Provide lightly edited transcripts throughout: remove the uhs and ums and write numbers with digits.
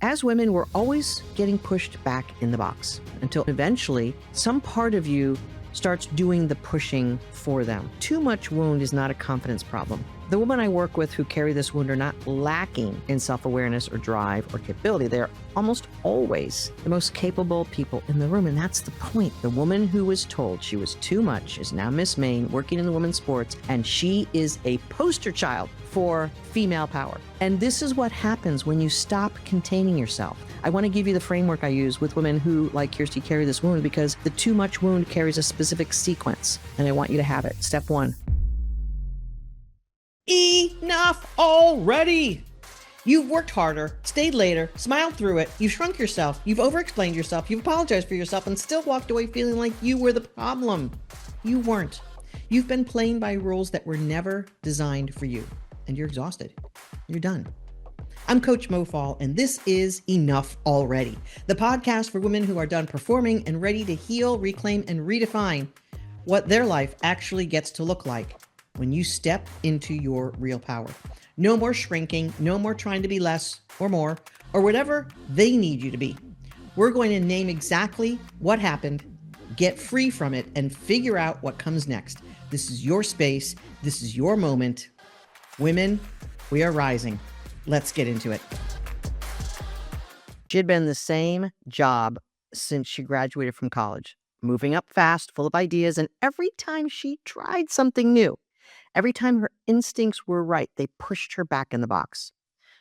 As women, we're always getting pushed back in the box until eventually some part of you starts doing the pushing for them. Too much wound is not a confidence problem. The women I work with who carry this wound are not lacking in self-awareness or drive or capability. They're almost always the most capable people in the room, and that's the point. The woman who was told she was too much is now Miss Maine, working in the women's sports, and she is a poster child for female power. And this is what happens when you stop containing yourself. I want to give you the framework I use with women who, like Kirsty, carry this wound, because the too much wound carries a specific sequence, and I want you to have it. Step 1. Enough already! You've worked harder, stayed later, smiled through it, you've shrunk yourself, you've over-explained yourself, you've apologized for yourself, and still walked away feeling like you were the problem. You weren't. You've been playing by rules that were never designed for you, and you're exhausted. You're done. I'm Coach Mo Fall, and this is Enough Already, the podcast for women who are done performing and ready to heal, reclaim, and redefine what their life actually gets to look like when you step into your real power. No more shrinking, no more trying to be less or more, or whatever they need you to be. We're going to name exactly what happened, get free from it, and figure out what comes next. This is your space. This is your moment. Women, we are rising. Let's get into it. She had been in the same job since she graduated from college, moving up fast, full of ideas, and every time she tried something new, every time her instincts were right, they pushed her back in the box.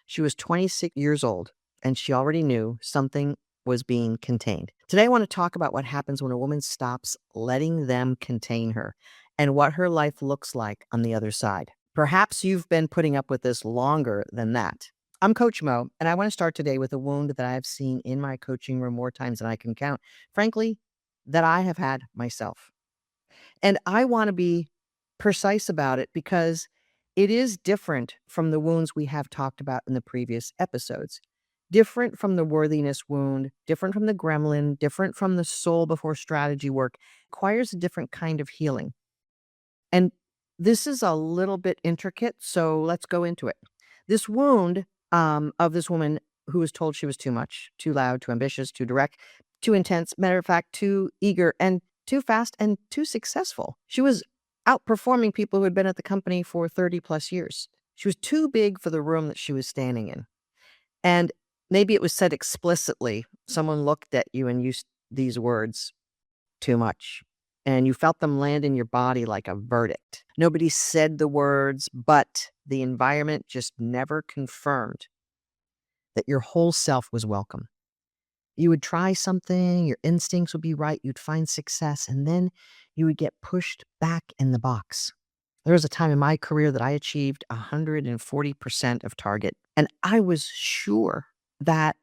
She was 26 years old, and she already knew something was being contained. Today, I want to talk about what happens when a woman stops letting them contain her and what her life looks like on the other side. Perhaps you've been putting up with this longer than that. I'm Coach Mo, and I want to start today with a wound that I have seen in my coaching room more times than I can count, frankly, that I have had myself. And I want to be precise about it because it is different from the wounds we have talked about in the previous episodes. Different from the worthiness wound, different from the gremlin, different from the soul before strategy work, requires a different kind of healing. And this is a little bit intricate, so let's go into it. This wound of this woman who was told she was too much, too loud, too ambitious, too direct, too intense, matter of fact, too eager and too fast and too successful. She was outperforming people who had been at the company for 30 plus years. She was too big for the room that she was standing in. And maybe it was said explicitly. Someone looked at you and used these words, too much. And you felt them land in your body like a verdict. Nobody said the words, but the environment just never confirmed that your whole self was welcome. You would try something, your instincts would be right, you'd find success, and then you would get pushed back in the box. There was a time in my career that I achieved 140% of target, and I was sure that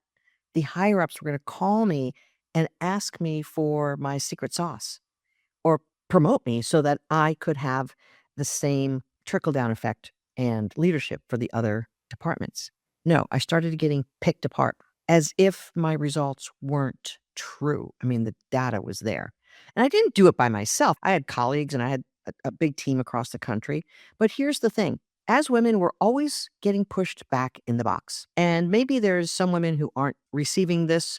the higher-ups were going to call me and ask me for my secret sauce or promote me so that I could have the same trickle-down effect and leadership for the other departments. No, I started getting picked apart as if my results weren't true. I mean, the data was there. And I didn't do it by myself. I had colleagues and I had a big team across the country. But here's the thing. As women, we're always getting pushed back in the box. And maybe there's some women who aren't receiving this.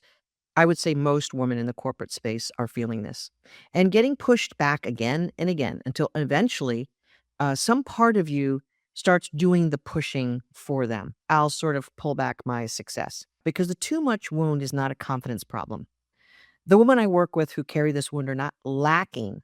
I would say most women in the corporate space are feeling this and getting pushed back again and again until eventually some part of you starts doing the pushing for them. I'll sort of pull back my success because the too much wound is not a confidence problem. The women I work with who carry this wound are not lacking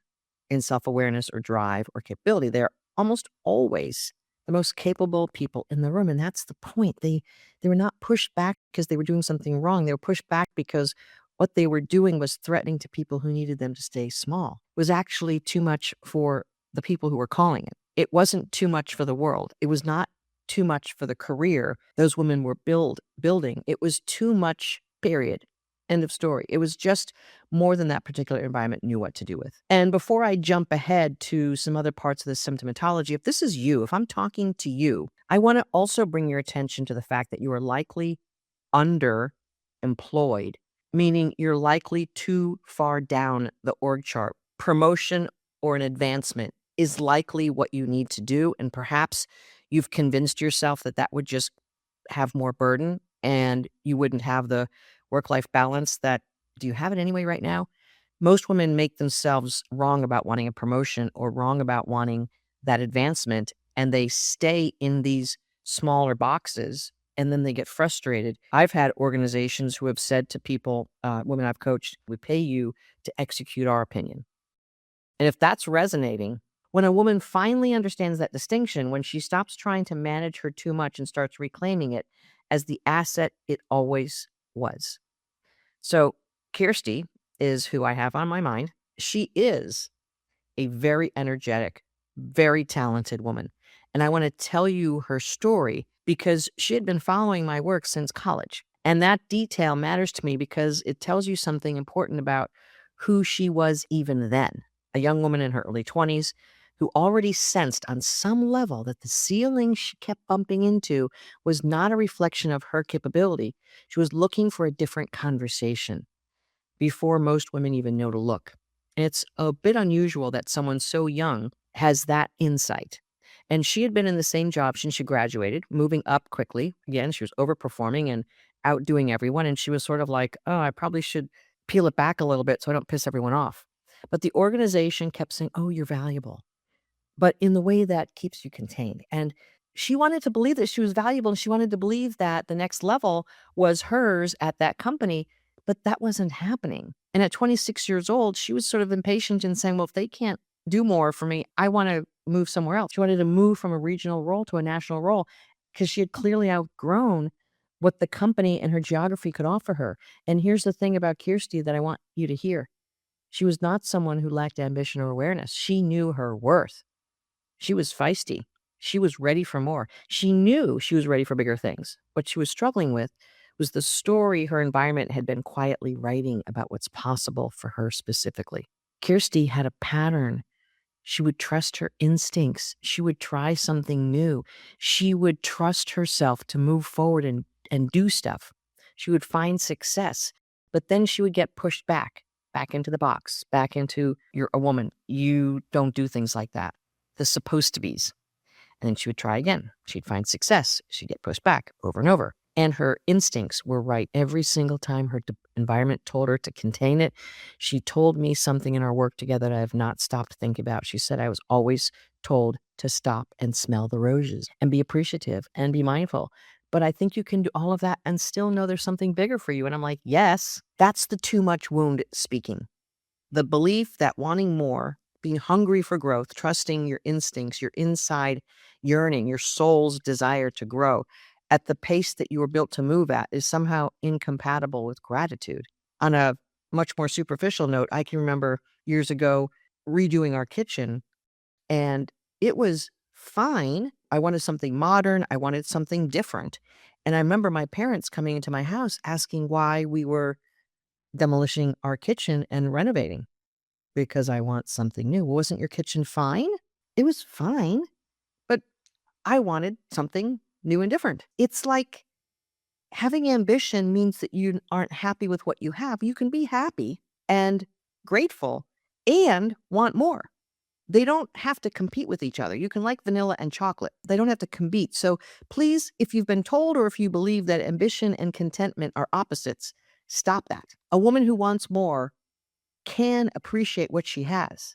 in self-awareness or drive or capability. They're almost always the most capable people in the room. And that's the point. They were not pushed back because they were doing something wrong. They were pushed back because what they were doing was threatening to people who needed them to stay small. It was actually too much for the people who were calling it. It wasn't too much for the world. It was not too much for the career those women were building. It was too much, period. End of story. It was just more than that particular environment knew what to do with. And before I jump ahead to some other parts of the symptomatology, if this is you, if I'm talking to you, I want to also bring your attention to the fact that you are likely underemployed, meaning you're likely too far down the org chart. Promotion or an advancement is likely what you need to do. And perhaps you've convinced yourself that that would just have more burden and you wouldn't have the work-life balance that do you have it anyway right now? Most women make themselves wrong about wanting a promotion or wrong about wanting that advancement, and they stay in these smaller boxes, and then they get frustrated. I've had organizations who have said to people, women I've coached, "We pay you to execute our opinion." And if that's resonating, when a woman finally understands that distinction, when she stops trying to manage her too much and starts reclaiming it as the asset it always was. So, Kirsty is who I have on my mind. She is a very energetic, very talented woman. And I want to tell you her story because she had been following my work since college. And that detail matters to me because it tells you something important about who she was even then. A young woman in her early 20s who already sensed on some level that the ceiling she kept bumping into was not a reflection of her capability. She was looking for a different conversation before most women even know to look. It's a bit unusual that someone so young has that insight. And she had been in the same job since she graduated, moving up quickly. Again, she was overperforming and outdoing everyone. And she was sort of like, oh, I probably should peel it back a little bit so I don't piss everyone off. But the organization kept saying, oh, you're valuable, but in the way that keeps you contained. And she wanted to believe that she was valuable, and she wanted to believe that the next level was hers at that company, but that wasn't happening. And at 26 years old, she was sort of impatient and saying, well, if they can't do more for me, I want to move somewhere else. She wanted to move from a regional role to a national role because she had clearly outgrown what the company and her geography could offer her. And here's the thing about Kirsty that I want you to hear. She was not someone who lacked ambition or awareness. She knew her worth. She was feisty. She was ready for more. She knew she was ready for bigger things. What she was struggling with was the story her environment had been quietly writing about what's possible for her specifically. Kirsty had a pattern. She would trust her instincts. She would try something new. She would trust herself to move forward and do stuff. She would find success, but then she would get pushed back into the box, back into, you're a woman. You don't do things like that. The supposed to be's. And then she would try again. She'd find success. She'd get pushed back over and over. And her instincts were right every single time her environment told her to contain it. She told me something in our work together that I have not stopped thinking about. She said, I was always told to stop and smell the roses and be appreciative and be mindful. But I think you can do all of that and still know there's something bigger for you. And I'm like, yes, that's the too much wound speaking. The belief that wanting more, being hungry for growth, trusting your instincts, your inside yearning, your soul's desire to grow at the pace that you were built to move at is somehow incompatible with gratitude. On a much more superficial note, I can remember years ago redoing our kitchen, and it was fine. I wanted something modern. I wanted something different. And I remember my parents coming into my house asking why we were demolishing our kitchen and renovating. Because I want something new. Well, wasn't your kitchen fine? It was fine, but I wanted something new and different. It's like having ambition means that you aren't happy with what you have. You can be happy and grateful and want more. They don't have to compete with each other. You can like vanilla and chocolate. They don't have to compete. So please, if you've been told or if you believe that ambition and contentment are opposites, stop that. A woman who wants more can appreciate what she has.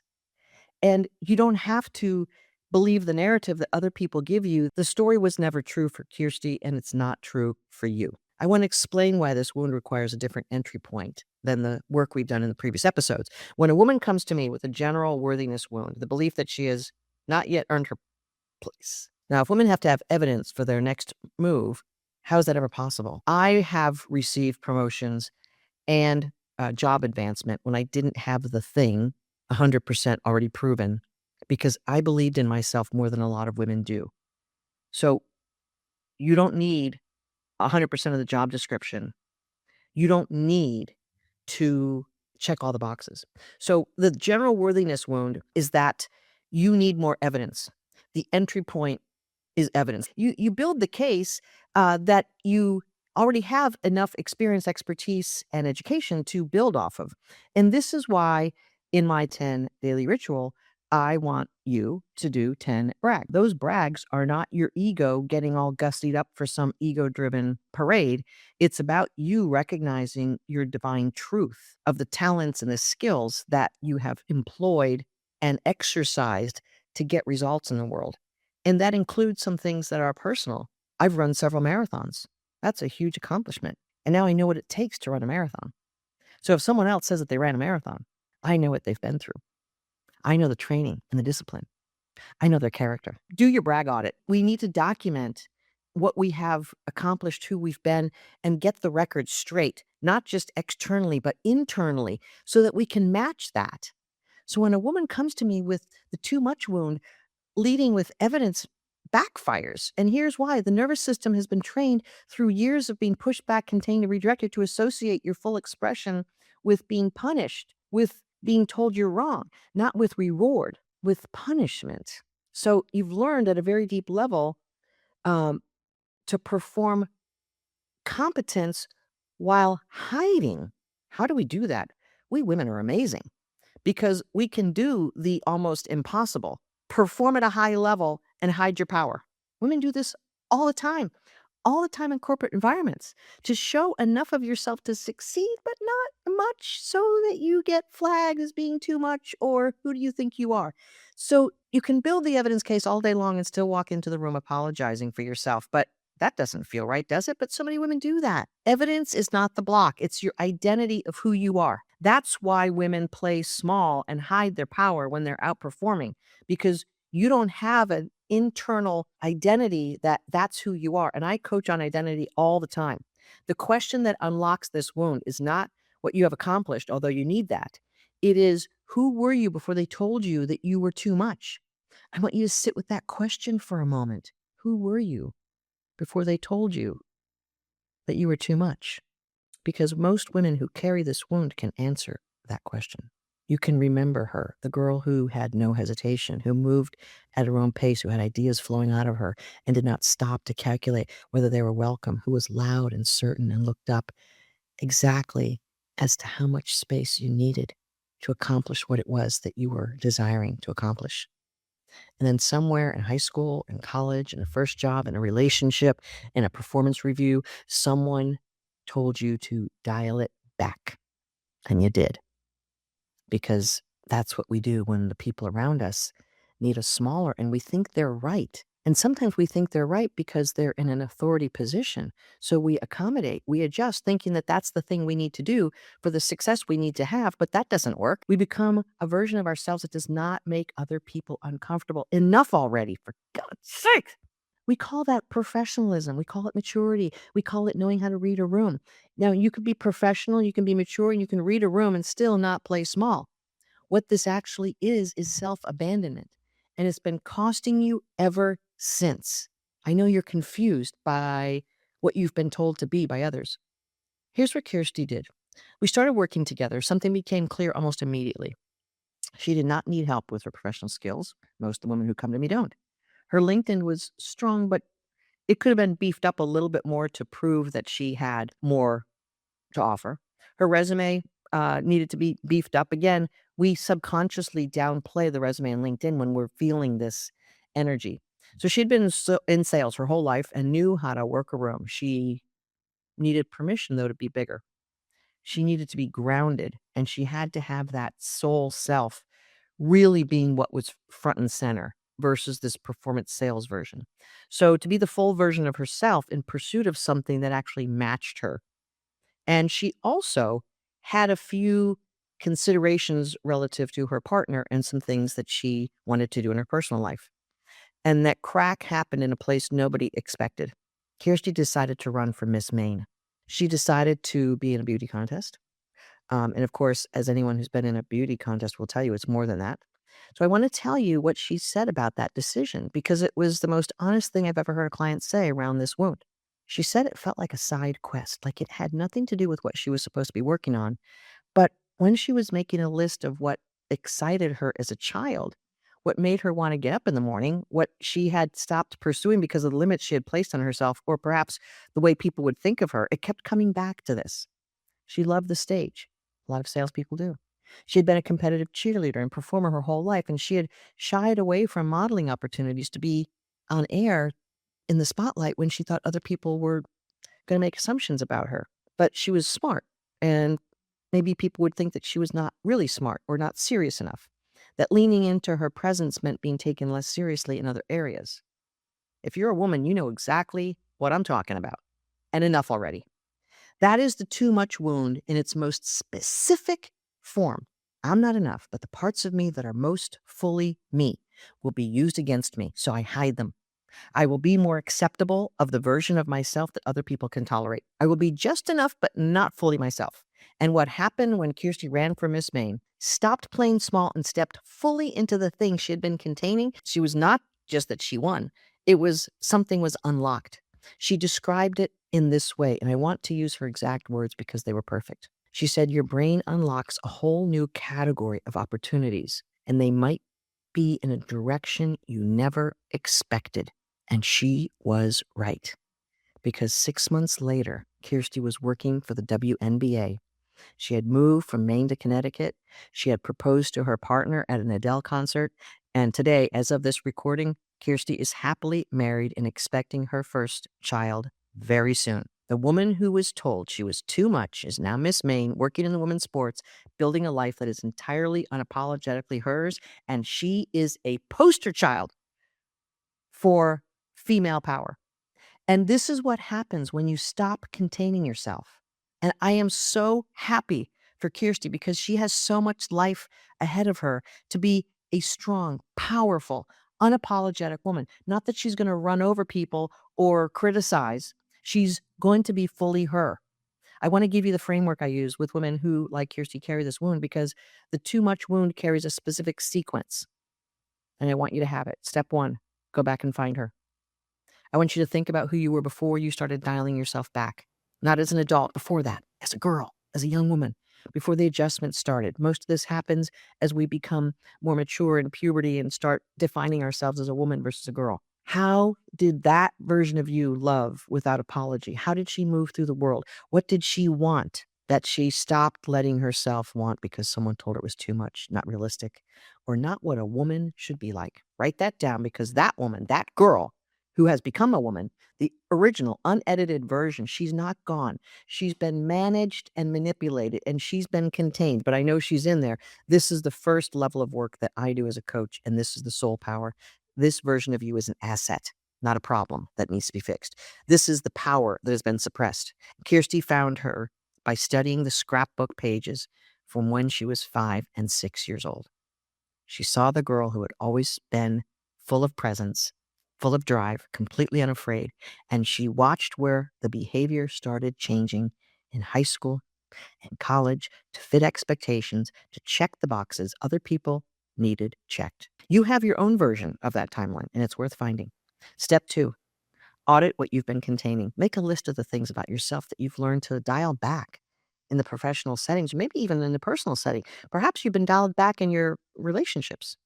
And you don't have to believe the narrative that other people give you. The story was never true for Kirsty, and it's not true for you. I want to explain why this wound requires a different entry point than the work we've done in the previous episodes. When a woman comes to me with a general worthiness wound, the belief that she has not yet earned her place. Now, if women have to have evidence for their next move, how is that ever possible? I have received promotions and job advancement when I didn't have the thing 100% already proven because I believed in myself more than a lot of women do. So you don't need 100% of the job description. You don't need to check all the boxes. So the general worthiness wound is that you need more evidence. The entry point is evidence. You build the case that you already have enough experience, expertise, and education to build off of. And this is why in my 10 daily ritual, I want you to do 10 brag. Those brags are not your ego getting all gussied up for some ego driven parade. It's about you recognizing your divine truth of the talents and the skills that you have employed and exercised to get results in the world. And that includes some things that are personal. I've run several marathons. That's a huge accomplishment. And now I know what it takes to run a marathon. So if someone else says that they ran a marathon, I know what they've been through. I know the training and the discipline. I know their character. Do your brag audit. We need to document what we have accomplished, who we've been, and get the record straight, not just externally, but internally, so that we can match that. So when a woman comes to me with the too much wound, leading with evidence backfires. And here's why: the nervous system has been trained through years of being pushed back, contained, and redirected to associate your full expression with being punished, with being told you're wrong, not with reward, with punishment. So you've learned at a very deep level um, to perform competence while hiding. How do we do that? We women are amazing because we can do the almost impossible, perform at a high level and hide your power. Women do this all the time, all the time in corporate environments, to show enough of yourself to succeed, but not much so that you get flagged as being too much or who do you think you are? So you can build the evidence case all day long and still walk into the room apologizing for yourself. But that doesn't feel right, does it? But so many women do that. Evidence is not the block, it's your identity of who you are. That's why women play small and hide their power when they're outperforming, because you don't have an internal identity that that's who you are. And I coach on identity all the time. The question that unlocks this wound is not what you have accomplished, although you need that. It is, who were you before they told you that you were too much? I want you to sit with that question for a moment. Who were you before they told you that you were too much? Because most women who carry this wound can answer that question. You can remember her, the girl who had no hesitation, who moved at her own pace, who had ideas flowing out of her and did not stop to calculate whether they were welcome, who was loud and certain and looked up exactly as to how much space you needed to accomplish what it was that you were desiring to accomplish. And then somewhere in high school, in college, in a first job, in a relationship, in a performance review, someone told you to dial it back. And you did. Because that's what we do when the people around us need us smaller and we think they're right. And sometimes we think they're right because they're in an authority position. So we accommodate, we adjust, thinking that that's the thing we need to do for the success we need to have. But that doesn't work. We become a version of ourselves that does not make other people uncomfortable. Enough already, for God's sake. We call that professionalism. We call it maturity. We call it knowing how to read a room. Now, you can be professional, you can be mature, and you can read a room and still not play small. What this actually is self-abandonment. And it's been costing you ever since. I know you're confused by what you've been told to be by others. Here's what Kirsty did. We started working together. Something became clear almost immediately. She did not need help with her professional skills. Most of the women who come to me don't. Her LinkedIn was strong, but it could have been beefed up a little bit more to prove that she had more to offer. Her resume needed to be beefed up. Again, we subconsciously downplay the resume on LinkedIn when we're feeling this energy. So she'd been in sales her whole life and knew how to work a room. She needed permission, though, to be bigger. She needed to be grounded, and she had to have that soul self really being what was front and center versus this performance sales version. So to be the full version of herself in pursuit of something that actually matched her. And she also had a few considerations relative to her partner and some things that she wanted to do in her personal life. And that crack happened in a place nobody expected. Kirsty decided to run for Miss Maine. She decided to be in a beauty contest. And of course, as anyone who's been in a beauty contest will tell you, it's more than that. So I want to tell you what she said about that decision, because it was the most honest thing I've ever heard a client say around this wound. She said it felt like a side quest, like it had nothing to do with what she was supposed to be working on. But when she was making a list of what excited her as a child, what made her want to get up in the morning, what she had stopped pursuing because of the limits she had placed on herself, or perhaps the way people would think of her, it kept coming back to this. She loved the stage. A lot of salespeople do. She had been a competitive cheerleader and performer her whole life, and she had shied away from modeling opportunities to be on air in the spotlight when she thought other people were going to make assumptions about her. But she was smart, and maybe people would think that she was not really smart or not serious enough, that leaning into her presence meant being taken less seriously in other areas. If you're a woman, you know exactly what I'm talking about. And enough already. That is the too much wound in its most specific form. I'm not enough, but the parts of me that are most fully me will be used against me, so I hide them. I will be more acceptable of the version of myself that other people can tolerate. I will be just enough, but not fully myself. And what happened when Kirsty ran for Miss Maine, stopped playing small and stepped fully into the thing she had been containing, she was not just that she won, it was something was unlocked. She described it in this way, and I want to use her exact words because they were perfect. She said, "Your brain unlocks a whole new category of opportunities, and they might be in a direction you never expected." And she was right, because 6 months later, Kirsty was working for the WNBA. She had moved from Maine to Connecticut. She had proposed to her partner at an Adele concert. And today, as of this recording, Kirsty is happily married and expecting her first child very soon. The woman who was told she was too much is now Miss Maine, working in the women's sports, building a life that is entirely unapologetically hers. And she is a poster child for female power. And this is what happens when you stop containing yourself. And I am so happy for Kirsty because she has so much life ahead of her to be a strong, powerful, unapologetic woman. Not that she's going to run over people or criticize. She's going to be fully her. I want to give you the framework I use with women who, like Kirsty, carry this wound, because the too much wound carries a specific sequence. And I want you to have it. Step 1, go back and find her. I want you to think about who you were before you started dialing yourself back. Not as an adult, before that, as a girl, as a young woman, before the adjustment started. Most of this happens as we become more mature in puberty and start defining ourselves as a woman versus a girl. How did that version of you love without apology? How did she move through the world? What did she want that she stopped letting herself want because someone told her it was too much, not realistic, or not what a woman should be like? Write that down, because that woman, that girl, who has become a woman, the original unedited version, she's not gone. She's been managed and manipulated, and she's been contained, but I know she's in there. This is the first level of work that I do as a coach, and this is the soul power. This version of you is an asset, not a problem that needs to be fixed. This is the power that has been suppressed. Kirsty found her by studying the scrapbook pages from when she was 5 and 6 years old. She saw the girl who had always been full of presence, full of drive, completely unafraid, and she watched where the behavior started changing in high school and college to fit expectations, to check the boxes other people needed checked. You have your own version of that timeline, and it's worth finding. Step 2, audit what you've been containing. Make a list of the things about yourself that you've learned to dial back in the professional settings, maybe even in the personal setting. Perhaps you've been dialed back in your relationships.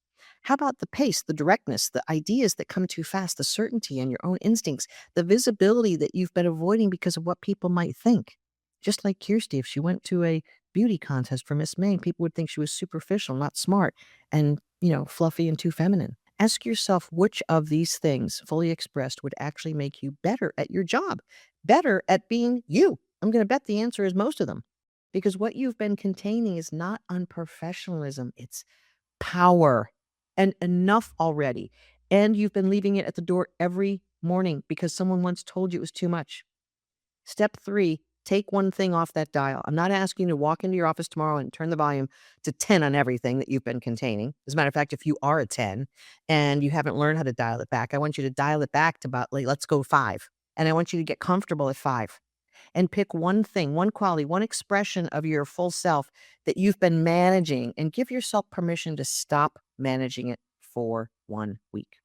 How about the pace, the directness, the ideas that come too fast, the certainty in your own instincts, the visibility that you've been avoiding because of what people might think? Just like Kirsty, if she went to a beauty contest for Miss Maine, people would think she was superficial, not smart, and, fluffy and too feminine. Ask yourself which of these things, fully expressed, would actually make you better at your job, better at being you. I'm going to bet the answer is most of them, because what you've been containing is not unprofessionalism, it's power, and enough already. And you've been leaving it at the door every morning because someone once told you it was too much. Step 3, take one thing off that dial. I'm not asking you to walk into your office tomorrow and turn the volume to 10 on everything that you've been containing. As a matter of fact, if you are a 10 and you haven't learned how to dial it back, I want you to dial it back to about, like, let's go 5. And I want you to get comfortable at 5 and pick one thing, one quality, one expression of your full self that you've been managing, and give yourself permission to stop managing it for 1 week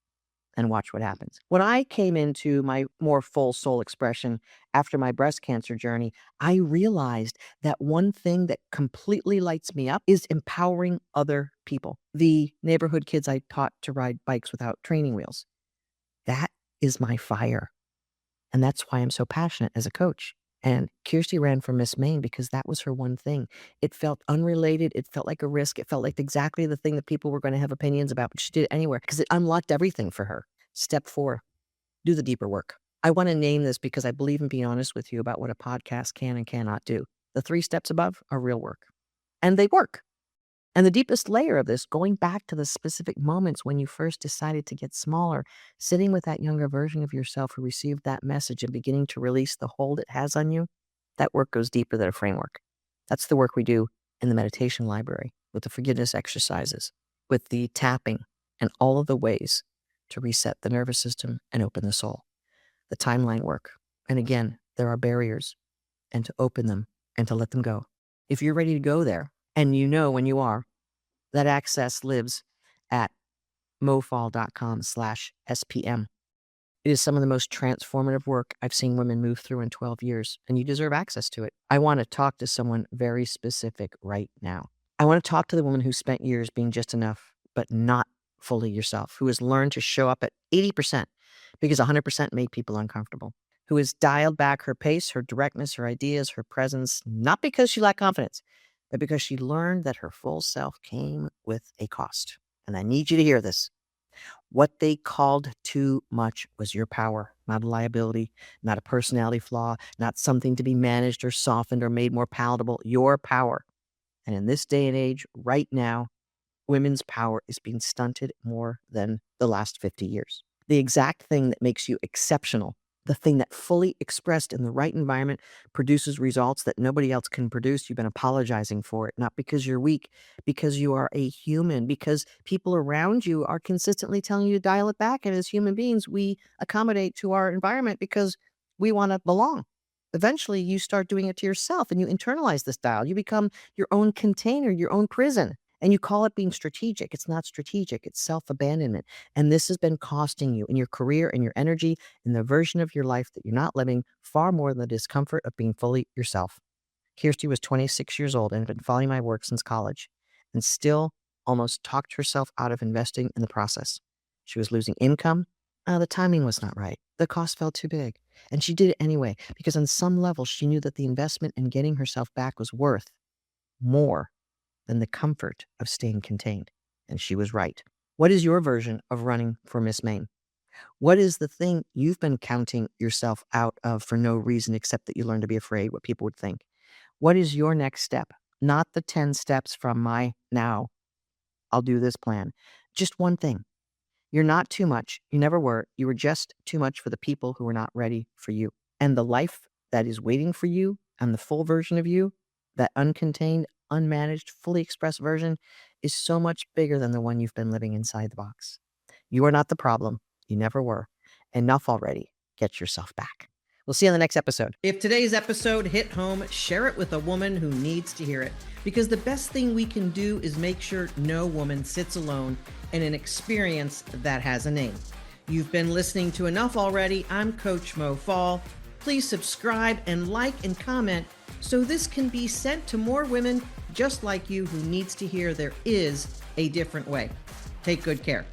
and watch what happens. When I came into my more full soul expression after my breast cancer journey, I realized that one thing that completely lights me up is empowering other people. The neighborhood kids I taught to ride bikes without training wheels. That is my fire. And that's why I'm so passionate as a coach. And Kirsty ran for Miss Maine because that was her one thing. It felt unrelated. It felt like a risk. It felt like exactly the thing that people were going to have opinions about, but she did it anywhere because it unlocked everything for her. Step 4, do the deeper work. I want to name this because I believe in being honest with you about what a podcast can and cannot do. The 3 steps above are real work, and they work. And the deepest layer of this, going back to the specific moments when you first decided to get smaller, sitting with that younger version of yourself who received that message and beginning to release the hold it has on you, that work goes deeper than a framework. That's the work we do in the meditation library with the forgiveness exercises, with the tapping and all of the ways to reset the nervous system and open the soul. The timeline work. And again, there are barriers, and to open them and to let them go. If you're ready to go there, and you know when you are, that access lives at mofall.com/SPM. It is some of the most transformative work I've seen women move through in 12 years, and you deserve access to it. I want to talk to someone very specific right now. I want to talk to the woman who spent years being just enough, but not fully yourself, who has learned to show up at 80% because 100% made people uncomfortable, who has dialed back her pace, her directness, her ideas, her presence, not because she lacked confidence, but because she learned that her full self came with a cost. And I need you to hear this. What they called too much was your power, not a liability, not a personality flaw, not something to be managed or softened or made more palatable, your power. And in this day and age, right now, women's power is being stunted more than the last 50 years. The exact thing that makes you exceptional, the thing that fully expressed in the right environment produces results that nobody else can produce. You've been apologizing for it, not because you're weak, because you are a human, because people around you are consistently telling you to dial it back. And as human beings, we accommodate to our environment because we want to belong. Eventually, you start doing it to yourself and you internalize this dial. You become your own container, your own prison. And you call it being strategic. It's not strategic. It's self-abandonment. And this has been costing you in your career and your energy in the version of your life that you're not living, far more than the discomfort of being fully yourself. Kirsty was 26 years old and had been following my work since college and still almost talked herself out of investing in the process. She was losing income. The timing was not right. The cost felt too big. And she did it anyway because on some level she knew that the investment in getting herself back was worth more than the comfort of staying contained. And she was right. What is your version of running for Miss Maine? What is the thing you've been counting yourself out of for no reason except that you learned to be afraid what people would think? What is your next step? Not the 10 steps from my now, I'll do this plan. Just one thing. You're not too much. You never were. You were just too much for the people who were not ready for you. And the life that is waiting for you and the full version of you, that uncontained, unmanaged, fully expressed version, is so much bigger than the one you've been living inside the box. You are not the problem. You never were. Enough already. Get yourself back. We'll see you on the next episode. If today's episode hit home, share it with a woman who needs to hear it. Because the best thing we can do is make sure no woman sits alone in an experience that has a name. You've been listening to Enough Already. I'm Coach Mo Fall. Please subscribe and like and comment so this can be sent to more women just like you who needs to hear there is a different way. Take good care.